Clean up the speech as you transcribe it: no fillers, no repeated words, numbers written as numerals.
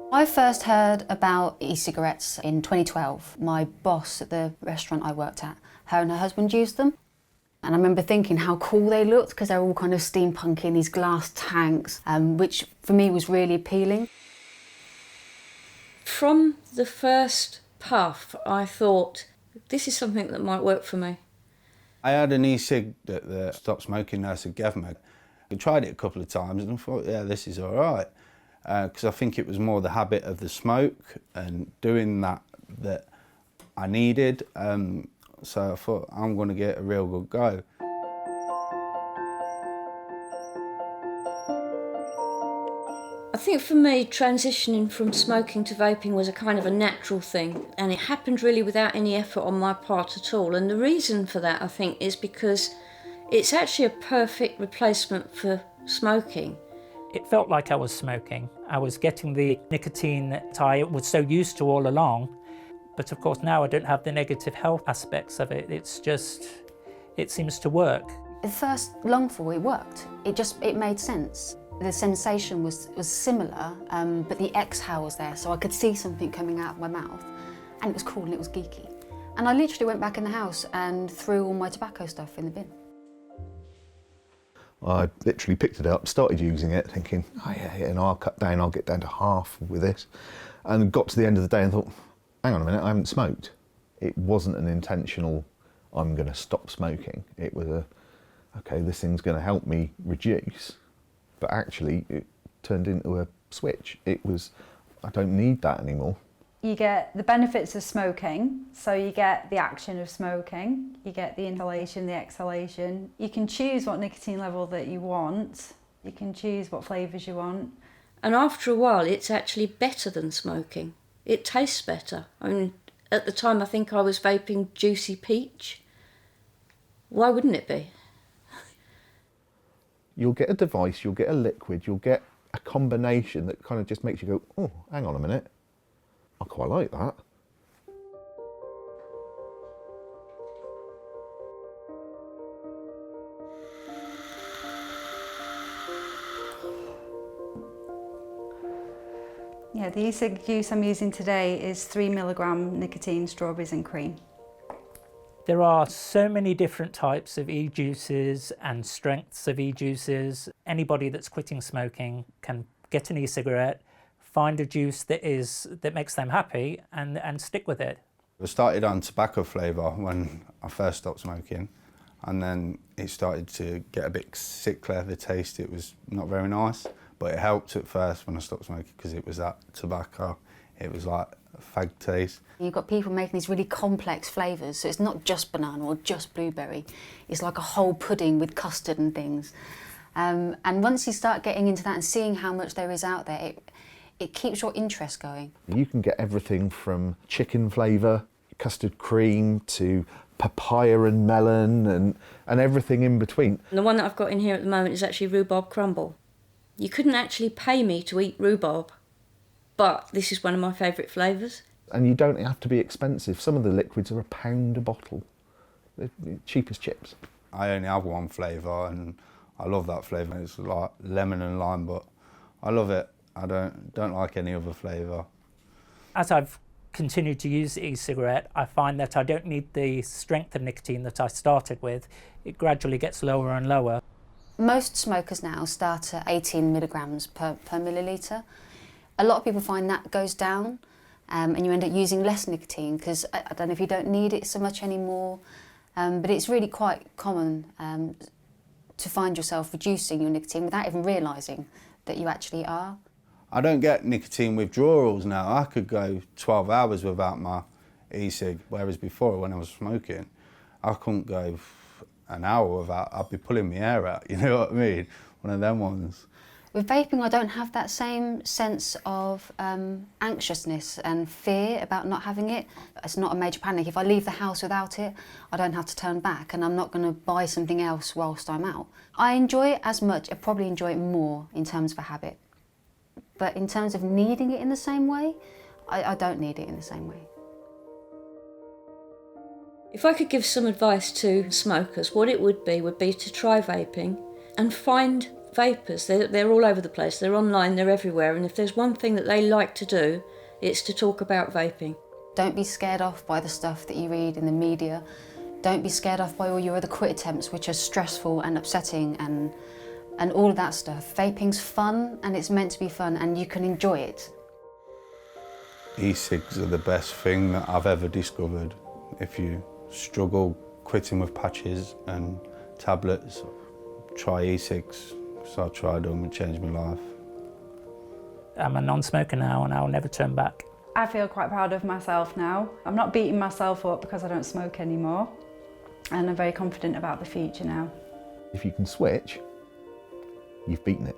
I first heard about e-cigarettes in 2012. My boss at the restaurant I worked at, her and her husband used them. And I remember thinking how cool they looked because they were all kind of steampunk in these glass tanks, which for me was really appealing. From the first puff, I thought, this is something that might work for me. I had an e-cig that the Stop Smoking nurse had given me. I tried it a couple of times and I thought, yeah, this is all right. Because I think it was more the habit of the smoke and doing that I needed. So I thought, I'm going to get a real good go. I think for me, transitioning from smoking to vaping was a kind of a natural thing, and it happened really without any effort on my part at all. And the reason for that, I think, is because it's actually a perfect replacement for smoking. It felt like I was smoking. I was getting the nicotine that I was so used to all along. But of course now I don't have the negative health aspects of it. It's just, it seems to work. The first lungful, it worked. It made sense. The sensation was similar, but the exhale was there, so I could see something coming out of my mouth. And it was cool and it was geeky. And I literally went back in the house and threw all my tobacco stuff in the bin. I literally picked it up, started using it, thinking, oh yeah, and I'll cut down, I'll get down to half with this. And got to the end of the day and thought, hang on a minute, I haven't smoked. It wasn't an intentional, I'm going to stop smoking. It was okay, this thing's going to help me reduce. But actually, it turned into a switch. It was, I don't need that anymore. You get the benefits of smoking, so you get the action of smoking, you get the inhalation, the exhalation. You can choose what nicotine level that you want, you can choose what flavours you want. And after a while, it's actually better than smoking. It tastes better. I mean, at the time, I think I was vaping Juicy Peach. Why wouldn't it be? You'll get a device, you'll get a liquid, you'll get a combination that kind of just makes you go, oh, hang on a minute. I quite like that. Yeah, the e-cig juice I'm using today is 3 milligram nicotine, strawberries and cream. There are so many different types of e-juices and strengths of e-juices. Anybody that's quitting smoking can get an e-cigarette, find a juice that makes them happy and stick with it. I started on tobacco flavour when I first stopped smoking, and then it started to get a bit sickly, the taste. It was not very nice, but it helped at first when I stopped smoking because it was that tobacco. It was like a fag taste. You've got people making these really complex flavours, so it's not just banana or just blueberry. It's like a whole pudding with custard and things. And once you start getting into that and seeing how much there is out there, it keeps your interest going. You can get everything from chicken flavour, custard cream, to papaya and melon, and everything in between. And the one that I've got in here at the moment is actually rhubarb crumble. You couldn't actually pay me to eat rhubarb, but this is one of my favourite flavours. And you don't have to be expensive. Some of the liquids are £1 a bottle. They're cheap as chips. I only have one flavour and I love that flavour. It's like lemon and lime, but I love it. I don't like any other flavour. As I've continued to use the e-cigarette, I find that I don't need the strength of nicotine that I started with. It gradually gets lower and lower. Most smokers now start at 18 milligrams per millilitre. A lot of people find that goes down and you end up using less nicotine because I don't know if you don't need it so much anymore, but it's really quite common to find yourself reducing your nicotine without even realising that you actually are. I don't get nicotine withdrawals now. I could go 12 hours without my e-cig, whereas before when I was smoking, I couldn't go an hour without, I'd be pulling my hair out, you know what I mean? One of them ones. With vaping, I don't have that same sense of anxiousness and fear about not having it. It's not a major panic. If I leave the house without it, I don't have to turn back and I'm not going to buy something else whilst I'm out. I enjoy it as much, I probably enjoy it more in terms of a habit. But in terms of needing it in the same way, I don't need it in the same way. If I could give some advice to smokers, what it would be to try vaping and find vapors, they're all over the place, they're online, they're everywhere, and if there's one thing that they like to do, it's to talk about vaping. Don't be scared off by the stuff that you read in the media. Don't be scared off by all your other quit attempts, which are stressful and upsetting and all of that stuff. Vaping's fun, and it's meant to be fun, and you can enjoy it. E-cigs are the best thing that I've ever discovered. If you struggle quitting with patches and tablets, try e-cigs. So I tried them, it changed my life. I'm a non-smoker now and I'll never turn back. I feel quite proud of myself now. I'm not beating myself up because I don't smoke anymore, and I'm very confident about the future now. If you can switch, you've beaten it.